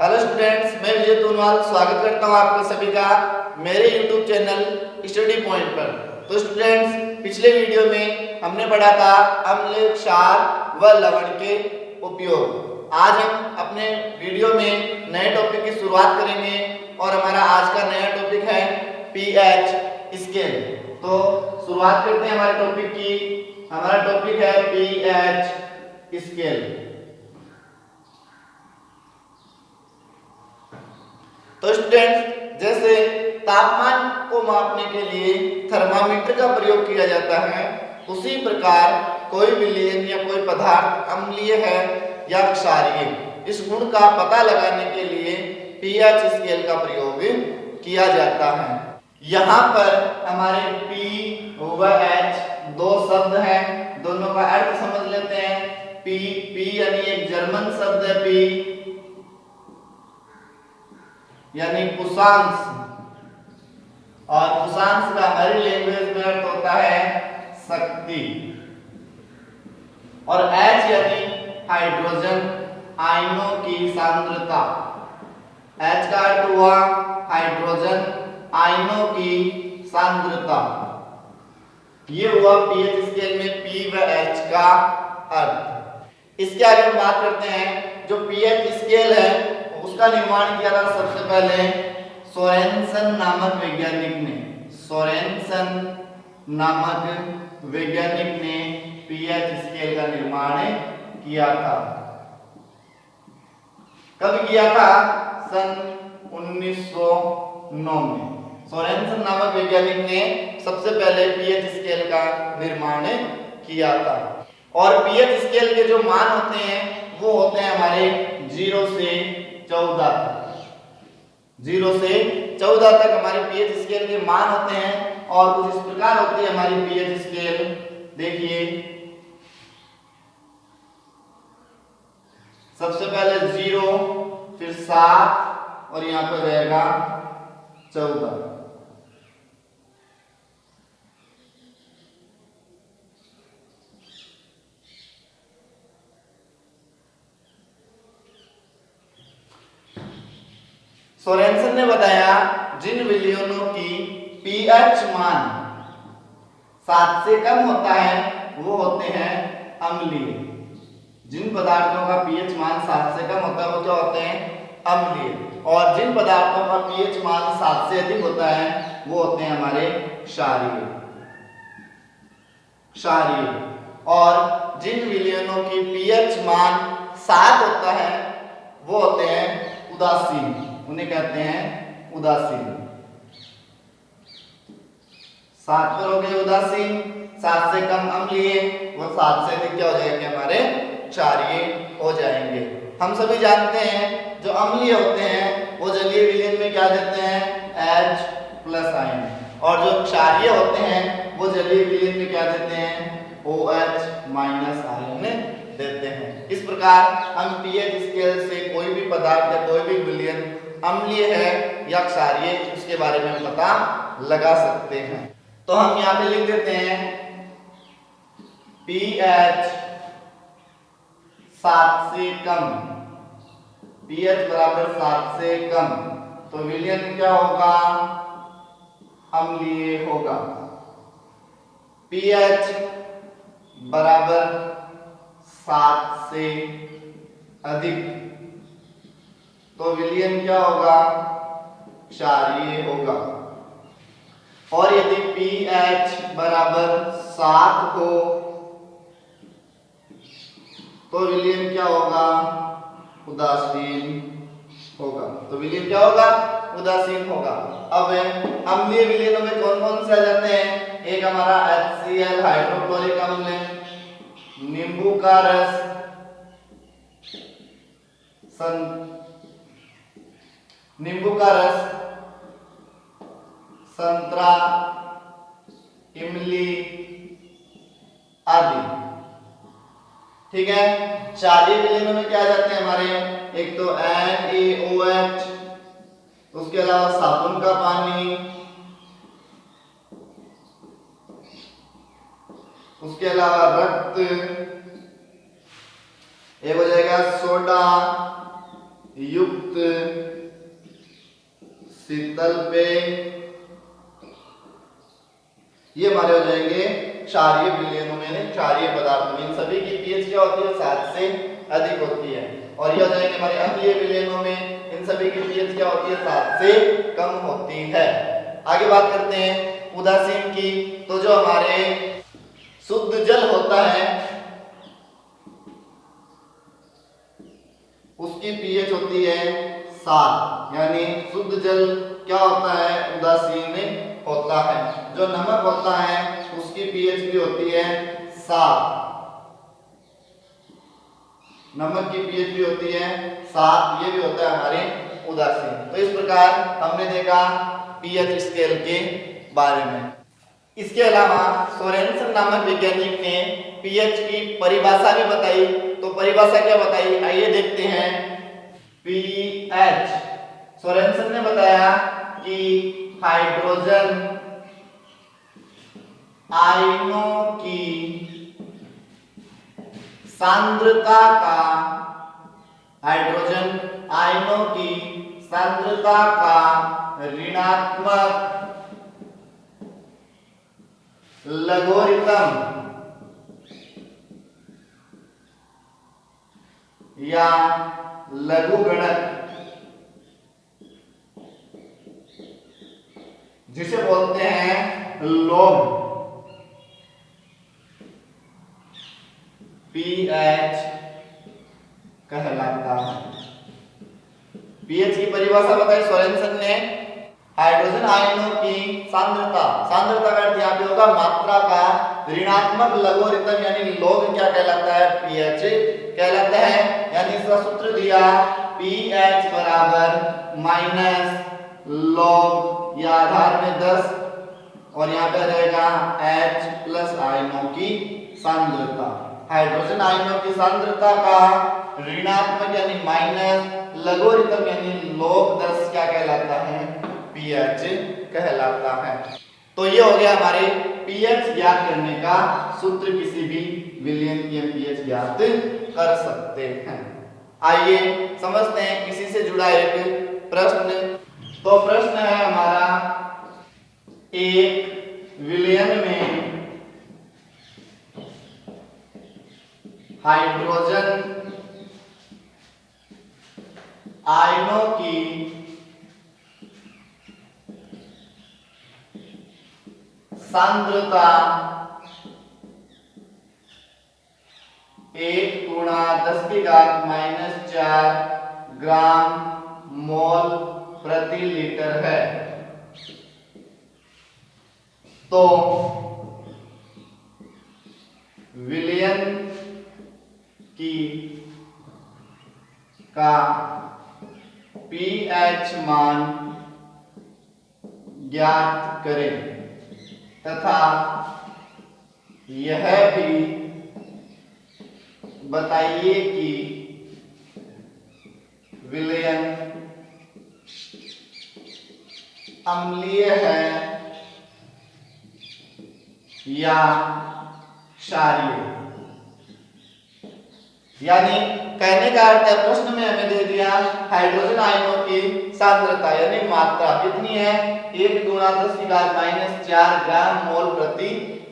Hello students, मैं विजय तोनवाल स्वागत करता हूं आपका सभी का मेरे YouTube चैनल स्टडी पॉइंट पर। तो स्टूडेंट्स, पिछले वीडियो में हमने पढ़ा था अम्ल, क्षार व लवण के उपयोग। आज हम अपने वीडियो में नए टॉपिक की शुरुआत करेंगे और हमारा आज का नया टॉपिक है पीएच स्केल। तो शुरुआत करते हैं हमारे टॉपिक की। हमारा टॉपिक है पीएच स्केल। तो स्टूडेंट्स, जैसे तापमान को मापने के लिए थर्मामीटर का प्रयोग किया जाता है, उसी प्रकार कोई विलयन या कोई पदार्थ अम्लीय है या क्षारीय, इस गुण का पता लगाने के लिए पीएच स्केल का प्रयोग किया जाता है। यहाँ पर हमारे P व H दो शब्द हैं, दोनों का अर्थ समझ लेते हैं। P यानी एक जर्मन शब्द है, P यानी कुशांश, और कुशांश का हमारी लैंग्वेज में अर्थ होता है शक्ति। और H यानी हाइड्रोजन आयनों की सांद्रता। H का अर्थ हुआ हाइड्रोजन आयनों की सांद्रता। ये हुआ पीएच स्केल में P व H का अर्थ। इसके आगे हम बात करते हैं, जो पीएच स्केल है उसका निर्माण किया था सबसे पहले सोरेनसन नामक वैज्ञानिक ने। सोरेनसन नामक वैज्ञानिक ने पीएच स्केल का निर्माण किया था। कब किया था? सन 1909 में सोरेनसन नामक वैज्ञानिक ने सबसे पहले पीएच स्केल का निर्माण किया था। और पीएच स्केल के जो मान होते हैं वो होते हैं हमारे 0 से 14 तक। 0 से 14 तक हमारे पीएच स्केल के मान होते हैं। और कुछ इस प्रकार होती है हमारी पीएच स्केल। देखिए, सबसे पहले 0, फिर 7 और यहां पर रहेगा 14। सोरेनसन ने बताया जिन विलयनों की पीएच मान 7 से कम होता है वो होते हैं अम्लीय। जिन पदार्थों का पीएच मान 7 से कम होता है वो क्या होते हैं? अम्लीय। और जिन पदार्थों का पीएच मान 7 से अधिक होता है वो होते हैं हमारे क्षारीय। और जिन विलयनों की पीएच मान 7 होता है वो होते हैं उदासीन। उन्हें कहते हैं उदासीन। 7 पर हो गए उदासीन, 7 से कम अम्लीय, वो 7 से अधिक क्या हो जाएंगे? हमारे क्षारीय हो जाएंगे। हम सभी जानते हैं जो अम्लीय होते हैं वो जलीय विलयन में क्या देते हैं? H+ ion. और जो क्षारीय होते हैं वो जलीय विलयन में क्या देते हैं? OH- आयन देते हैं। इस प्रकार हम पीएच स्केल से कोई भी पदार्थ या कोई भी विलयन अम्लीय है या क्षारीय उसके बारे में पता लगा सकते हैं। तो हम यहाँ पे लिख देते हैं पीएच 7 से कम, पीएच बराबर 7 से कम, तो विलयन क्या होगा? अम्लीय होगा। पीएच बराबर 7 से अधिक, तो विलयन क्या होगा? क्षारीय होगा। और यदि पीएच बराबर 7 हो तो विलयन क्या होगा? उदासीन होगा। तो विलयन क्या होगा? उदासीन होगा। अब अम्लीय विलयनों में कौन कौन से आ जाते हैं? एक हमारा HCl हाइड्रोक्लोरिक अम्ल, नींबू का रस, संतरा, इमली आदि। ठीक है। क्षारीय विलयनों में क्या आ जाते हैं हमारे? एक तो NaOH, उसके अलावा साबुन का पानी, उसके अलावा रक्त, एक हो जाएगा सोडा युक्त युक्त शीतल पेय, ये हमारे हो जाएंगे क्षारीय विलयनों में, क्षारीय पदार्थों में। इन सभी की पीएच क्या होती है? 7 से अधिक होती है। और ये हो जाएंगे हमारे अम्लीय विलयनों में, इन सभी की पीएच क्या होती है? 7 से कम होती है। आगे बात करते हैं उदासीन की। तो जो हमारे शुद्ध जल होता है उसकी पीएच होती है 7, यानी शुद्ध जल क्या होता है? उदासीन होता है। जो नमक होता है उसकी पीएच भी होती है 7, नमक की पीएच भी होती है 7, ये भी होता है हमारे उदासीन। तो इस प्रकार हमने देखा पीएच स्केल के बारे में। इसके अलावा सोरेनसन नामक वैज्ञानिक ने पीएच की परिभाषा भी बताई। तो परिभाषा क्या बताई? आइए देखते हैं। पीएच सोरेनसन ने बताया कि हाइड्रोजन आयनों की सांद्रता का, हाइड्रोजन आयनों की सांद्रता का ऋणात्मक लघुगणक या लघुगणक, जिसे बोलते हैं लॉग, पीएच कहलाता है। पीएच की परिभाषा बताई सोरेनसन ने। हाइड्रोजन आयनों की सांद्रता, सांद्रता का अर्थ यहाँ पे होगा मात्रा का ऋणात्मक लघुगणक यानी लॉग क्या कहलाता है? पीएच कहलाता है। यानी इसका सूत्र दिया पीएच बराबर माइनस लॉग या आधार में 10 और यहाँ पे आ जाएगा H प्लस आयनों की सांद्रता। हाइड्रोजन आयनों की सांद्रता का ऋणात्मक यानी माइनस लघुगणक यानी लॉग 10 क्या कहलाता है? पीएच कहलाता है। तो ये हो गया हमारे पीएच ज्ञात करने का सूत्र। किसी भी विलयन की हम पीएच ज्ञात कर सकते हैं। आइए समझते हैं इसी से जुड़ा एक प्रश्न। तो प्रश्न है हमारा, एक विलयन में हाइड्रोजन आयनों की सांद्रता 1 गुणा 10⁻⁴ ग्राम मोल प्रति लीटर है। तो विलयन की का पीएच मान ज्ञात करें तथा यह भी बताइए कि विलयन अम्लीय है या क्षारीय। यानी कहने का अर्थ है, प्रश्न में हमें दे दिया हाइड्रोजन आयनों की सांद्रता यानी मात्रा कितनी है? 1 गुणा 10⁻⁴ ग्राम मोल प्रति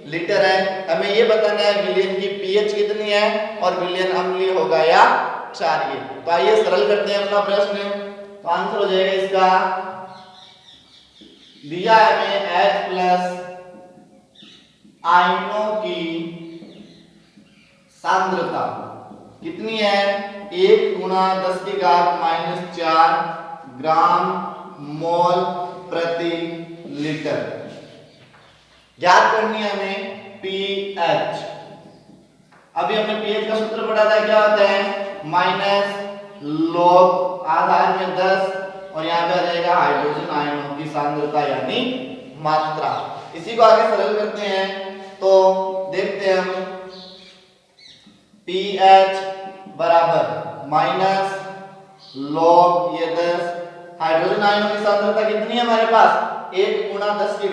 लीटर है। हमें ये बताना है विलयन की पीएच कितनी है और विलयन अम्लीय होगा या क्षारीय। तो आइए सरल करते हैं अपना प्रश्न। तो आंसर हो जाएगा इसका, दिया है हमें H प्लस आयनों की सांद्रता कितनी है? 1 गुणा 10⁻⁴ ग्राम मोल प्रति लीटर। ज्ञात करनी है हमें पीएच। अभी हमने पीएच का सूत्र पढ़ा था, क्या होता है? माइनस लॉग आधार में 10 और यहाँ पे आ जाएगा हाइड्रोजन आयनों की सांद्रता यानी मात्रा। इसी को आगे सरल करते हैं तो देखते हैं हम, पीएच बराबर माइनस लॉग ये 10, हाइड्रोजन आयनों की सांद्रता कितनी है हमारे पास? 1 गुणा 10⁻⁴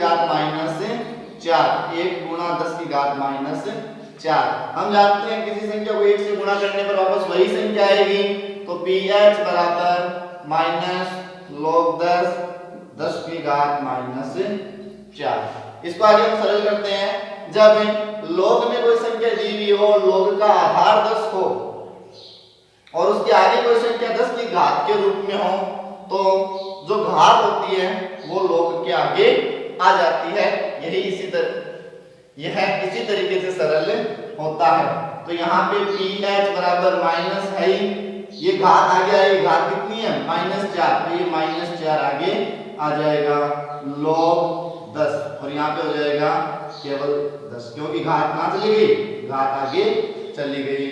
1 गुणा 10⁻⁴। हम जानते हैं किसी संख्या को 1 से गुणा करने पर वापस वही संख्या आएगी। तो पीएच बराबर माइनस log 10 10 की घात माइनस 4। इसको आगे हम सरल करते हैं। जब log में कोई संख्या दी हुई हो, log का आधार 10 हो और उसके आगे कोई संख्या 10 की घात के रूप में हो, तो जो घात होती है वो log के आगे आ जाती है। यही इसी तरीके से सरल होता है। तो यहाँ पे pH बराबर माइनस है ही, ये घात आ गया, ये घात कितनी है -4, तो ये -4 आगे आ जाएगा log 10 और यहाँ पे हो जाएगा केवल 10, क्योंकि घात कहाँ चली गई, घात आगे चली गई।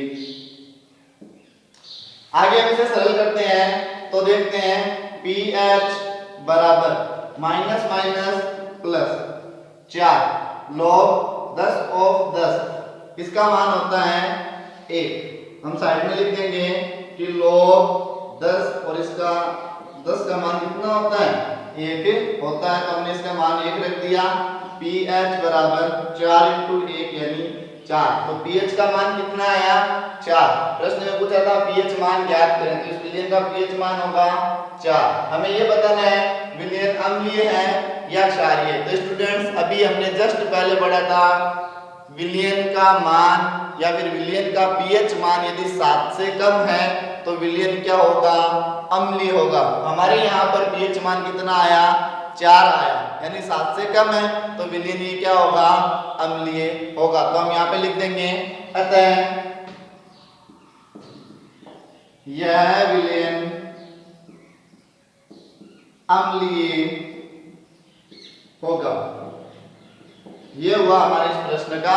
आगे हम इसे सरल करते हैं तो देखते हैं pH बराबर minus minus plus 4 log 10 of 10, इसका मान होता है 1। हम साइड में लिख देंगे कि log 10 और इसका 10 का मान कितना होता है 1 होता है, तो हमने इसका मान 1 रख दिया। pH बराबर 4 × 1 यानी 4, तो pH का मान कितना आया 4। प्रश्न में पूछा था pH मान ज्ञात करें, तो इस विलयन का pH मान होगा 4। हमें ये बताना है विलयन अम्लीय है या क्षारीय। तो स्टूडेंट्स अभी हमने जस्ट पहले पढ़ा था विलयन का मान या फिर विलयन का pH मान यदि 7 से कम है तो विलयन क्या होगा, अम्लीय होगा। हमारे यहाँ पर pH मान कितना आया 4 आया, यानी 7 से कम है तो विलयन ये क्या होगा, अम्लीय होगा। तो हम यहाँ पे लिख देंगे अतः यह विलयन अम्लीय होगा। ये हुआ हमारे इस प्रश्न का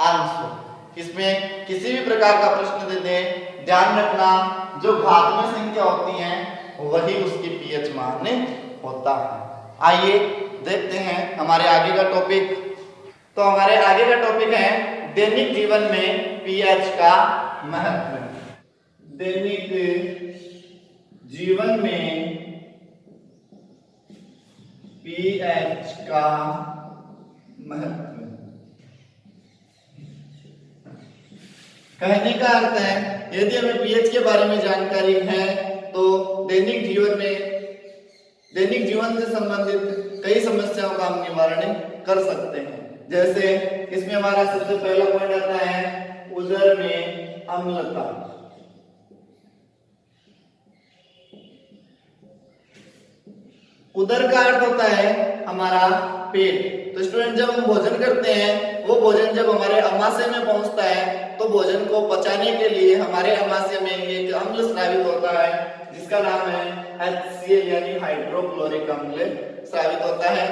आंसर। इसमें किसी भी प्रकार का प्रश्न दे दे, ध्यान रखना जो घात में संख्या होती है वही उसकी pH मान होता है। आइए देखते हैं हमारे आगे का टॉपिक। तो हमारे आगे का टॉपिक है दैनिक जीवन में pH का महत्व। दैनिक जीवन में pH का महत्व। कहने का अर्थ है यदि हमें pH के बारे में जानकारी है तो दैनिक जीवन से संबंधित कई समस्याओं का हम निवारण कर सकते हैं। जैसे इसमें हमारा सबसे पहला पॉइंट आता है उदर में अम्लता। उदर का अर्थ होता है हमारा पेट। तो स्टूडेंट जब हम भोजन करते हैं, वो भोजन जब हमारे अमाशय में पहुंचता है तो भोजन को पचाने के लिए हमारे अमाशय में एक अम्ल स्रावित होता है जिसका नाम है HCl यानी हाइड्रोक्लोरिक अम्ल स्रावित होता है।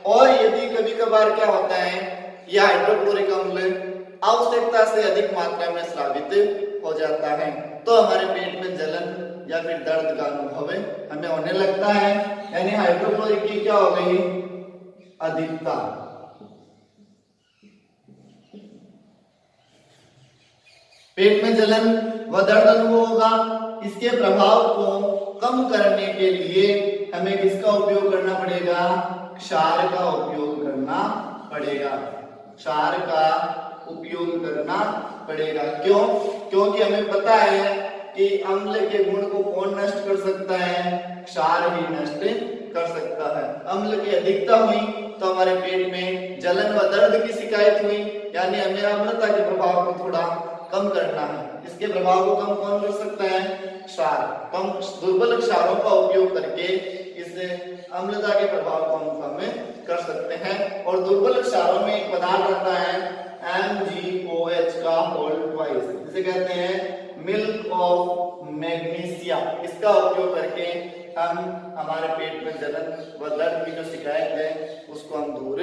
और यदि कभी कभार क्या होता है, यह हाइड्रोक्लोरिक अम्ल आवश्यकता से अधिक मात्रा में स्रावित हो जाता है तो हमारे पेट में जलन या फिर दर्द का अनुभव हमें होने लगता है। यानी हाइड्रोक्लोरिक की क्या हो गई, अधिकता। पेट में जलन व दर्द अनुभव होगा। इसके प्रभाव को कम करने के लिए हमें किसका उपयोग करना पड़ेगा, क्षार का उपयोग करना पड़ेगा। क्षार का उपयोग करना पड़ेगा। क्यों? क्योंकि हमें पता है कि अम्ल के गुण को कौन नष्ट कर सकता है, क्षार ही नष्ट कर सकता है। अम्ल की अधिकता हुई तो हमारे पेट में जलन व दर्द की शिकायत हुई, यानी हमें अम्लता के प्रभाव को थोड़ा कम करना है। इसके प्रभाव को कम कौन कर सकता है, क्षार। तो हम दुर्बल क्षारों का उपयोग करके इस अम्लता के प्रभाव को हम कम कर सकते हैं। और दुर्बल क्षारों में एक पदार्थ आता है MgOH का होल ट्वाइस, जिसे कहते हैं मिल्क ऑफ मैग्नीशिया। इसका उपयोग करके हम हमारे पेट में जलन व दर्द की जो शिकायत है उसको हम दूर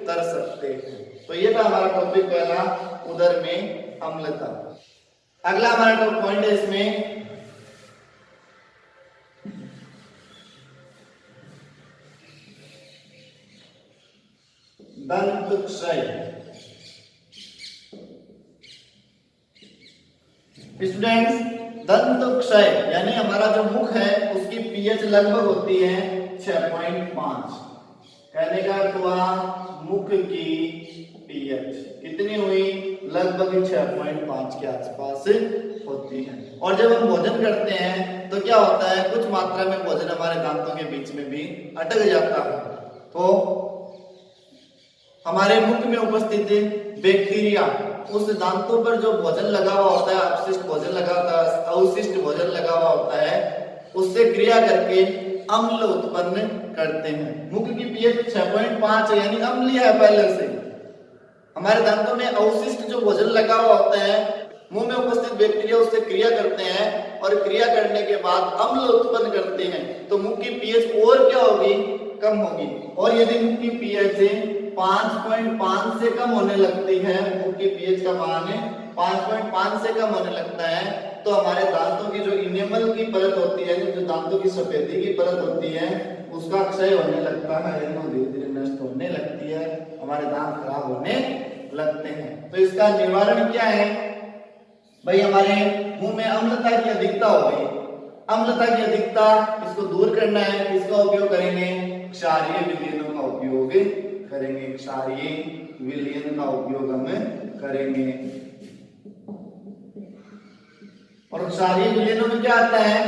कर सकते हैं। तो ये था हमारा टॉपिक पहला, उदर में अम्लता। अगला हमारा पॉइंट है इसमें दंत क्षय। स्टूडेंट्स दंत क्षय यानी हमारा जो मुख है उसकी pH लगभग होती है 6.5। कहने का अर्थ हुआ मुख की पीएच कितनी हुई, लगभग 6.5 के आसपास होती है। और जब हम भोजन करते हैं तो क्या होता है, कुछ मात्रा में भोजन हमारे दांतों के बीच में भी अटक जाता है। तो हमारे मुख में उपस्थित बैक्टीरिया उस दांतों पर जो भोजन लगा हुआ होता है, अपशिष्ट भोजन लगा होता है, अवशिष्ट भोजन लगा हुआ होता है, उससे क्रिया करके अम्ल उत्पन्न करते हैं। मुख की पीएच 6.5 यानी अम्लीय है पहले से। हमारे दांतों में अवशिष्ट जो भोजन लगा हुआ होता है, मुंह में उपस्थित बैक्टीरिया उससे क्रिया करते हैं और क्रिया करने के बाद अम्ल उत्पन्न करते हैं। तो मुंह की पीएच और क्या होगी, कम होगी। और यदि मुंह की पीएच 5.5 से कम होने लगती है, मुंह की पीएच का मान 5.5 से कम होने लगता है, तो हमारे दांतों की जो इनेमल की परत होती है, जो दांतों की सफेदी की परत होती है, उसका क्षय होने लगता है, धीरे धीरे नष्ट होने लगती है, हमारे दांत खराब होने लगते हैं। तो इसका निवारण क्या है भाई, हमारे मुंह में अम्लता की अधिकता हो गई, अम्लता की अधिकता, इसको दूर करना है, इसका उपयोग करेंगे, क्षारीय विलयनों का उपयोग करेंगे, क्षारीय विलयन का उपयोग हम करेंगे। और क्षारीय विलयनों में क्या आता है,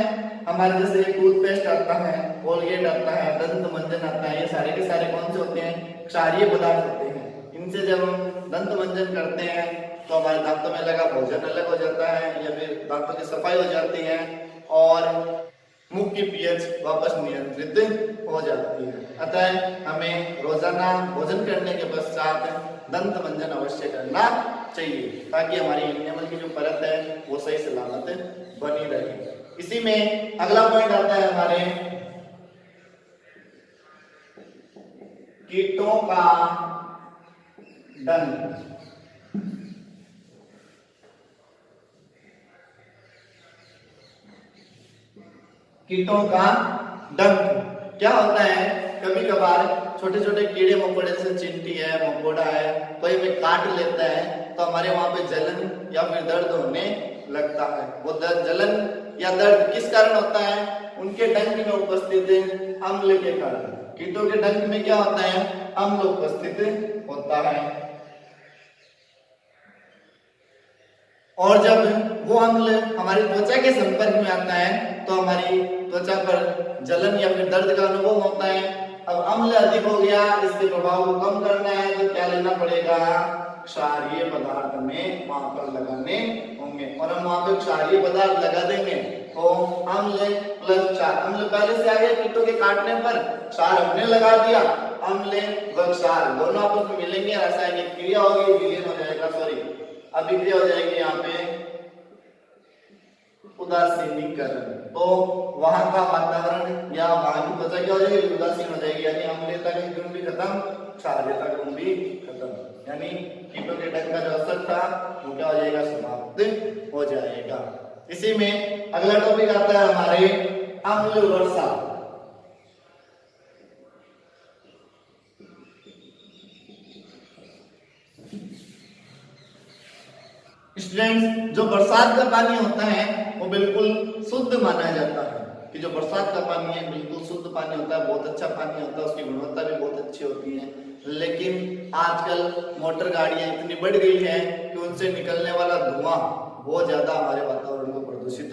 हमारे जैसे टूथपेस्ट आता है, कोलगेट आता है, दंत मंजन आता है, ये सारे के सारे कौन से होते हैं, क्षारीय पदार्थ होते हैं। इनसे जब हम दंत मंजन करते हैं तो हमारे दांतों में लगा भोजन अलग हो जाता है, या फिर दांतों की सफाई हो जाती है और मुख की पीएच वापस नियंत्रित हो जाती है। अतः हमें रोजाना भोजन करने के पश्चात दंत मंजन अवश्य करना चाहिए, ताकि हमारी इनेमल की जो परत है वो सही सलामत बनी रहे। इसी में अगला पॉइंट आता है हमारे कीटों का डंक। कीटों का डंक क्या होता है, कभी कभार छोटे छोटे कीड़े मकोड़े जैसे चींटी है, मकोड़ा है, कोई भी काट लेता है तो हमारे वहां पे जलन या फिर दर्द होने लगता है। वो जलन या दर्द किस कारण होता है, उनके डंक में उपस्थित अम्ल के कारण। कीटों के डंक में क्या होता है, अम्ल उपस्थित होता है। और जब वो अम्ल हमारी त्वचा के संपर्क में आता है तो हमारी त्वचा पर जलन या फिर दर्द का अनुभव होता है। अब अम्ल अधिक हो गया, इसके प्रभाव को कम करना है तो क्या लेना पड़ेगा, क्षारीय पदार्थ हमें वहां पर लगाने होंगे। और हम वहां पे क्षारीय पदार्थ लगा देंगे तो अम्ल प्लस क्षार, अम्ल पहले से आ गया कीटों के काटने पर, क्षार हमने लगा दिया, अम्ल व क्षार दोनों आपस में मिलेंगे, रासायनिक क्रिया होगी, विलीन हो जाएगा, सॉरी अभिक्रिया हो जाएगी यहाँ पे उदासीनीकरण। तो वहां का वातावरण या वहां की त्वचा क्या हो जाएगी, उदासीन हो जाएगी, यानी अम्लता का गुण भी खत्म, क्षारीयता का गुण भी खत्म, यानी कीटों के डंक का जो असर था वो क्या हो जाएगा, समाप्त हो जाएगा। इसी में अगला टॉपिक आता है हमारे अम्ल वर्षा। स्टूडेंट्स, जो बरसात का पानी होता है वो बिल्कुल शुद्ध माना जाता है, कि जो बरसात का पानी है बिल्कुल शुद्ध पानी होता है, बहुत अच्छा पानी होता है, उसकी गुणवत्ता भी बहुत अच्छी होती है। लेकिन आजकल मोटर गाड़ियां इतनी बढ़ गई हैं कि उनसे निकलने वाला धुआं बहुत ज्यादा हमारे वातावरण को प्रदूषित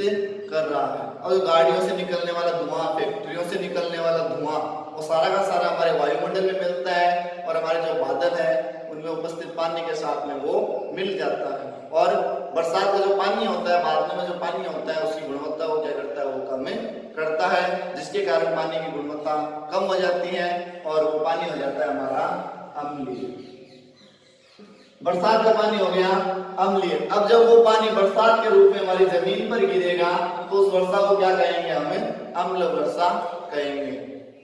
कर रहा है। और गाड़ियों से निकलने वाला धुआं, फैक्ट्रियों से निकलने वाला धुआं, वो सारा का सारा हमारे वायुमंडल में मिलता है और हमारे जो बादल है उनमें उपस्थित पानी के साथ में वो मिल जाता है। और बरसात का जो पानी होता है, बादलों में जो पानी होता है, उसकी गुणवत्ता वो क्या करता है, वो कम करता है, जिसके कारण पानी की गुणवत्ता कम हो जाती है और वो पानी हो जाता है हमारा अम्लीय। बरसात का पानी हो गया अम्लीय। अब जब वो पानी बरसात के रूप में हमारी जमीन पर गिरेगा तो उस वर्षा को क्या कहेंगे, हमें अम्ल वर्षा कहेंगे।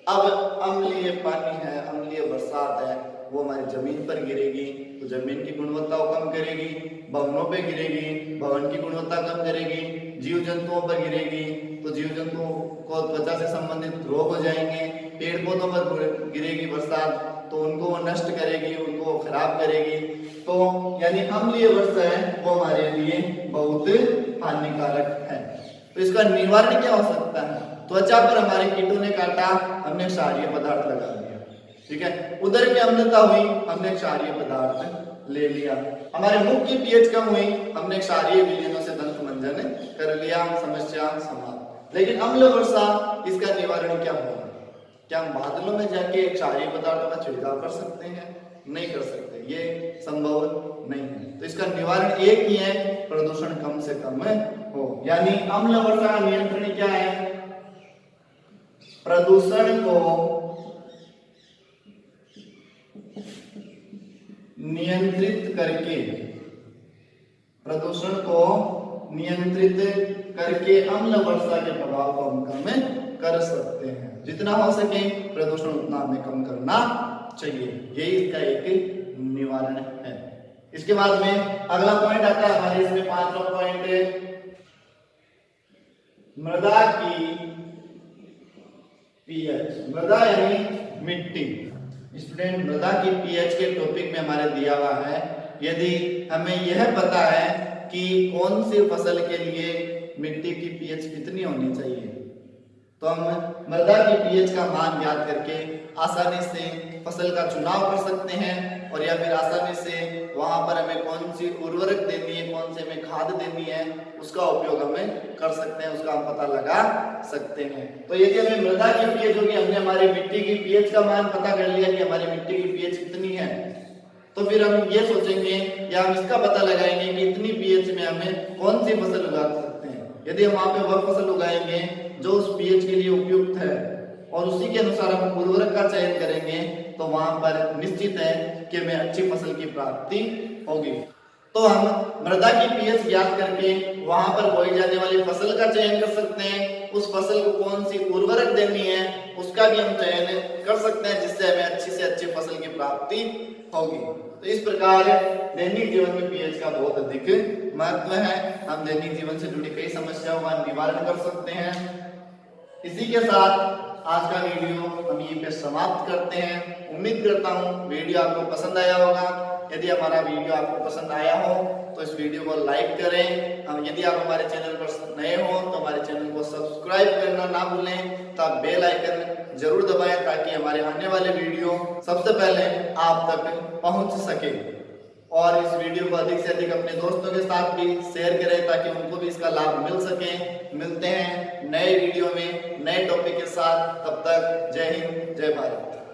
अब अम्लीय पानी है, अम्लीय बरसात है, वो हमारी जमीन पर गिरेगी तो जमीन की गुणवत्ता को कम करेगी, भवनों पे गिरेगी, भवन की गुणवत्ता कम करेगी, जीव जंतुओं पर गिरेगी तो जीव जंतुओं को त्वचा से संबंधित रोग हो जाएंगे, पेड़ पौधों पर गिरेगी बरसात तो उनको वो नष्ट करेगी, उनको वो खराब करेगी। तो यानी अम्लीय वर्षा है वो हमारे लिए बहुत हानिकारक है। तो इसका निवारण क्या हो सकता है, त्वचा पर हमारे कीटों ने काटा, हमने क्षारीय पदार्थ लगा दिया, ठीक है, उदर में अम्लता हुई, हमने क्षारीय पदार्थ ले लिया। हमारे मुख की पीएच कम हुई, हमने क्षारीय विलयनों से दंत मंजन कर लिया, समस्या समाप्त। लेकिन अम्ल वर्षा, इसका निवारण क्या होगा? क्या हम बादलों में जाके क्षारीय पदार्थों का छिड़काव कर सकते हैं? नहीं कर सकते, ये संभव नहीं है। तो इसका निवारण एक ही है, प्रदूषण कम से कम हो। यानी अम्ल वर्षा का नियंत्रण क्या है? प्रदूषण को नियंत्रित करके, प्रदूषण को नियंत्रित करके अम्ल वर्षा के प्रभाव को हम कम कर सकते हैं। जितना हो सके प्रदूषण उतना हमें कम करना चाहिए, यही इसका एक निवारण है। इसके बाद में अगला पॉइंट आता है हमारे इसमें 5वां पॉइंट है मृदा की पीएच। मृदा यानी मिट्टी। स्टूडेंट, मृदा की पीएच के टॉपिक में हमारे दिया हुआ है, यदि हमें यह पता है कि कौन सी फसल के लिए मिट्टी की पीएच कितनी होनी चाहिए, तो हम मृदा की पीएच का मान ज्ञात करके आसानी से फसल का चुनाव कर सकते हैं, और या फिर आसानी से वहां पर हमें कौन सी उर्वरक देनी है, कौन सी हमें खाद देनी है, उसका उपयोग हमें कर सकते हैं, उसका हम पता लगा सकते हैं। तो यदि हमें मृदा की पीएच होगी, हमने हमारी मिट्टी की पीएच का मान पता कर लिया कि हमारी मिट्टी की पीएच कितनी है, तो फिर हम ये सोचेंगे या हम इसका पता लगाएंगे कि इतनी पीएच में हमें कौन सी फसल उगा सकते हैं। यदि हम वहां पे वह फसल उगाएंगे जो उस पीएच के लिए उपयुक्त है और उसी के अनुसार हम उर्वरक का चयन करेंगे, तो वहां पर निश्चित है कि हमें अच्छी फसल की प्राप्ति होगी। तो हम मृदा की पीएच ज्ञात करके वहां पर बोई जाने वाली फसल का चयन कर सकते हैं, उस फसल को कौन सी उर्वरक देनी है उसका भी हम चयन कर सकते हैं, जिससे हमें अच्छी से अच्छी फसल की प्राप्ति होगी। तो इस प्रकार दैनिक जीवन में पीएच का बहुत अधिक महत्व है। हम दैनिक जीवन से जुड़ी कई समस्याओं का निवारण कर सकते हैं। इसी के साथ आज का वीडियो हम यहीं पे समाप्त करते हैं। उम्मीद करता हूँ वीडियो आपको पसंद आया होगा। यदि हमारा वीडियो आपको पसंद आया हो तो इस वीडियो को लाइक करें। यदि आप हमारे चैनल पर नए हो तो हमारे चैनल को सब्सक्राइब करना ना भूलें, तब बेल आइकन जरूर दबाएं ताकि हमारे आने वाले वीडियो सबसे पहले आप तक पहुंच सके। और इस वीडियो को अधिक से अधिक अपने दोस्तों के साथ भी शेयर करें ताकि उनको भी इसका लाभ मिल सके। मिलते हैं नए वीडियो में नए टॉपिक के साथ, तब तक जय हिंद जय भारत।